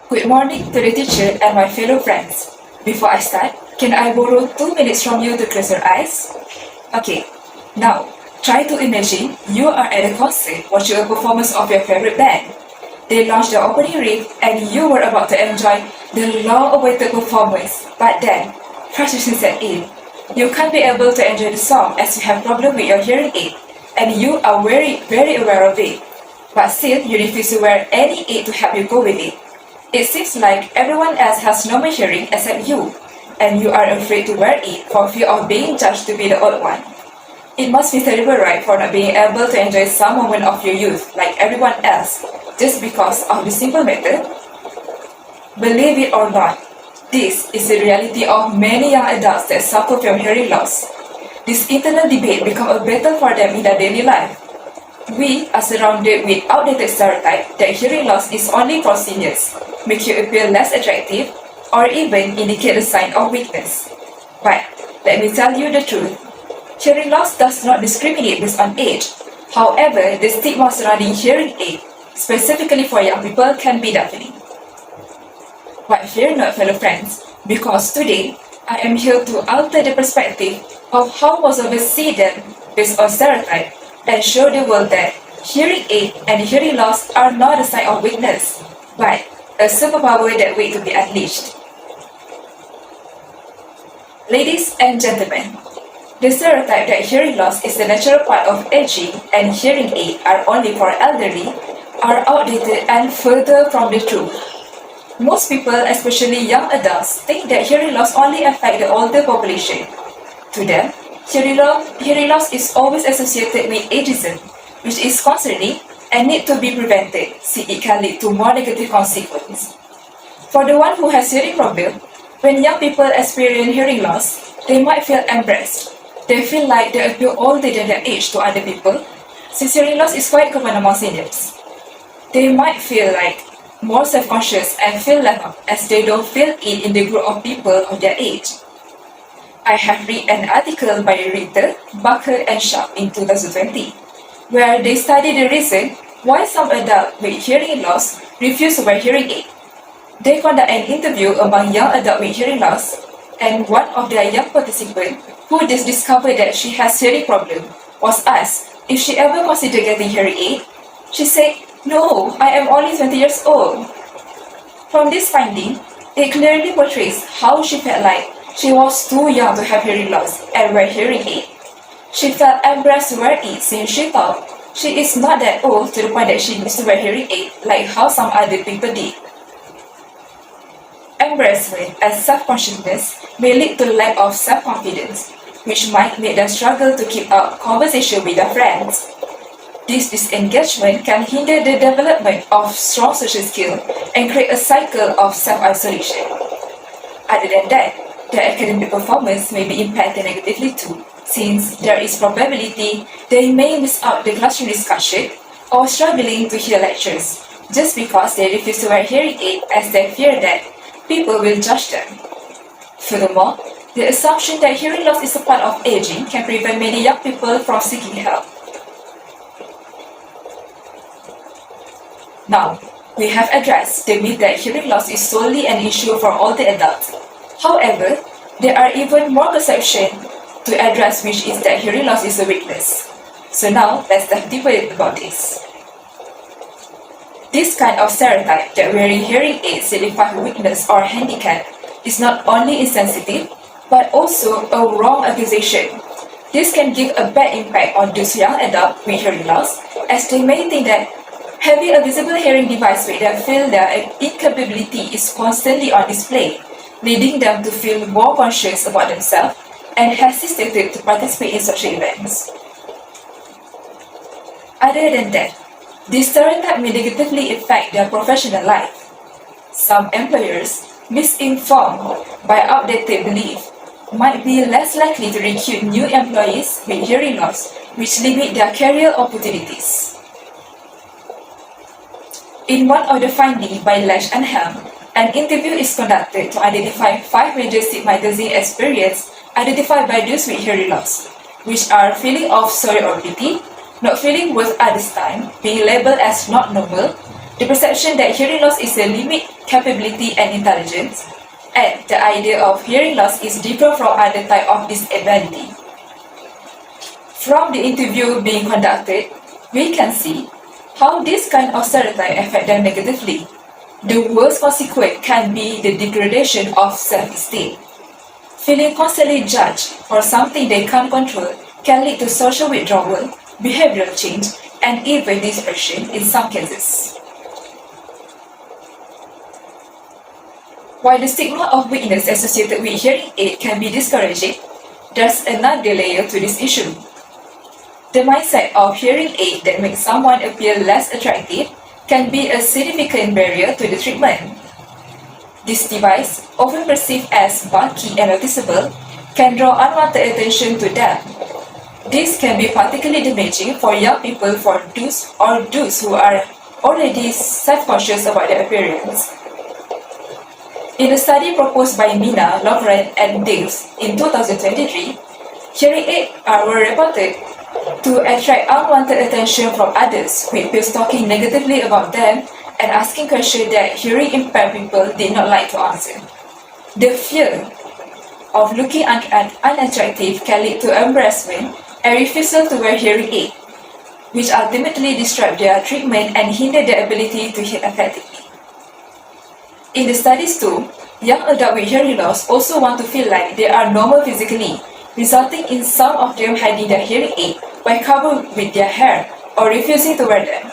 Good morning to the teacher and my fellow friends. Before I start, can I borrow 2 minutes from you to close your eyes? Okay, now try to imagine you are at a concert watching a performance of your favorite band. They launched the opening riff and you were about to enjoy the long-awaited performance, but then frustration set in. You can't be able to enjoy the song as you have problem with your hearing aid, and you are very aware of it. But still, you refuse to wear any aid to help you go with it. It seems like everyone else has normal hearing except you, and you are afraid to wear it for fear of being judged to be the odd one. It must be terrible, right, for not being able to enjoy some moment of your youth like everyone else, just because of the simple matter? Believe it or not, this is the reality of many young adults that suffer from hearing loss. This internal debate becomes a battle for them in their daily life. We are surrounded with outdated stereotypes that hearing loss is only for seniors, make you appear less attractive, or even indicate a sign of weakness. But let me tell you the truth. Hearing loss does not discriminate based on age. However, the stigma surrounding hearing aid, specifically for young people, can be deafening. But fear not, fellow friends, because today I am here to alter the perspective of how most of us see them based on stereotype, and show the world that hearing aid and hearing loss are not a sign of weakness, but a superpower that waits to be unleashed. Ladies and gentlemen, the stereotype that hearing loss is the natural part of aging and hearing aid are only for elderly are outdated and further from the truth. Most people, especially young adults, think that hearing loss only affects the older population. To them, hearing loss is always associated with ageism, which is concerning and need to be prevented, since it can lead to more negative consequences. For the one who has hearing problem, when young people experience hearing loss, they might feel embarrassed. They feel like they appear older than their age to other people, since hearing loss is quite common among seniors. They might feel like more self-conscious and feel left out as they don't feel it in the group of people of their age. I have read an article by Ritter, Barker and Sharp in 2020, where they studied the reason why some adults with hearing loss refuse to wear hearing aid. They conduct an interview among young adults with hearing loss, and one of their young participants who just discovered that she has hearing problem was asked if she ever considered getting hearing aid. She said, "No, I am only 20 years old." From this finding, it clearly portrays how she felt like she was too young to have hearing loss and wear hearing aid. She felt embarrassed to wear it since she thought she is not that old to the point that she needs to wear hearing aid like how some other people did. Embarrassment and self-consciousness may lead to lack of self-confidence, which might make them struggle to keep up conversation with their friends. This disengagement can hinder the development of strong social skills and create a cycle of self-isolation. Other than that, their academic performance may be impacted negatively too, since there is probability they may miss out the classroom discussion or struggling to hear lectures, just because they refuse to wear hearing aid as they fear that people will judge them. Furthermore, the assumption that hearing loss is a part of aging can prevent many young people from seeking help. Now, we have addressed the myth that hearing loss is solely an issue for older adults. However, there are even more perceptions to address, which is that hearing loss is a weakness. So now, let's dive deeper about this. This kind of stereotype that wearing hearing aids signifies weakness or handicap is not only insensitive, but also a wrong accusation. This can give a bad impact on those young adults with hearing loss, as they may think that having a visible hearing device with them feel their incapability is constantly on display, leading them to feel more conscious about themselves and hesitate to participate in social events. Other than that, this stereotype may negatively affect their professional life. Some employers, misinformed by outdated belief, might be less likely to recruit new employees with hearing loss, which limit their career opportunities. In one of the findings by Lash and Helm, an interview is conducted to identify 5 major stigmatizing experiences identified by those with hearing loss, which are feeling of superiority, not feeling worth others' time, being labeled as not normal, the perception that hearing loss is a limit capability and intelligence, and the idea of hearing loss is different from other type of disability. From the interview being conducted, we can see how this kind of stereotype affect them negatively. The worst consequence can be the degradation of self-esteem. Feeling constantly judged for something they can't control can lead to social withdrawal, behavioral change, and even depression in some cases. While the stigma of weakness associated with hearing aid can be discouraging, there's another layer to this issue. The mindset of hearing aid that makes someone appear less attractive can be a significant barrier to the treatment. This device, often perceived as bulky and noticeable, can draw unwanted attention to them. This can be particularly damaging for young people for those who are already self-conscious about their appearance. In a study proposed by Mina, Lauren, and Daves in 2023, hearing aids were reported to attract unwanted attention from others, with peers talking negatively about them and asking questions that hearing impaired people did not like to answer. The fear of looking unattractive can lead to embarrassment and refusal to wear hearing aid, which ultimately disrupt their treatment and hinder their ability to hear effectively. In the studies too, young adults with hearing loss also want to feel like they are normal physically, resulting in some of them hiding their hearing aid by covering with their hair or refusing to wear them.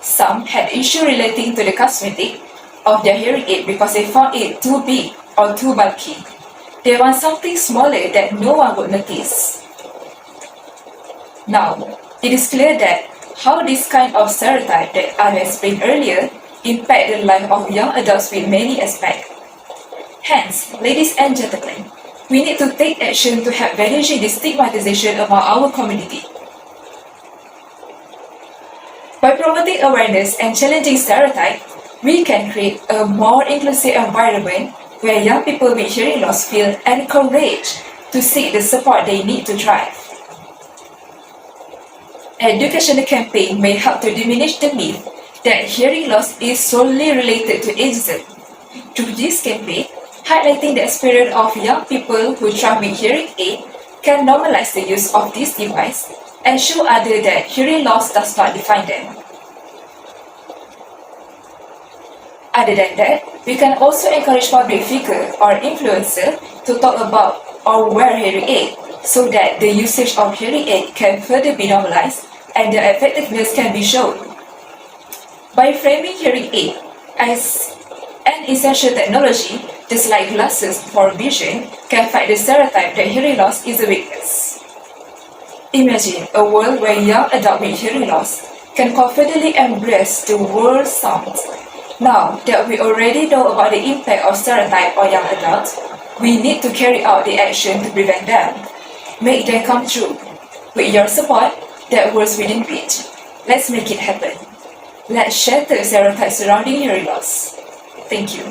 Some had issues relating to the cosmetic of their hearing aid because they found it too big or too bulky. They want something smaller that no one would notice. Now, it is clear that how this kind of stereotype that I explained earlier impact the life of young adults with many aspects. Hence, ladies and gentlemen, we need to take action to help reduce the stigmatization among our community. By promoting awareness and challenging stereotypes, we can create a more inclusive environment where young people with hearing loss feel encouraged to seek the support they need to thrive. Educational campaign may help to diminish the myth that hearing loss is solely related to ageism. Through this campaign, highlighting the experience of young people who thrive with hearing aid can normalize the use of this device and show others that hearing loss does not define them. Other than that, we can also encourage public figures or influencers to talk about or wear hearing aid so that the usage of hearing aid can further be normalized and their effectiveness can be shown. By framing hearing aid as an essential technology, just like glasses for vision, can fight the stereotype that hearing loss is a weakness. Imagine a world where young adults with hearing loss can confidently embrace the world's sounds. Now that we already know about the impact of stereotype on young adults, we need to carry out the action to prevent them. Make them come true. With your support, that was within reach. Let's make it happen. Let's shatter stereotypes surrounding hearing loss. Thank you.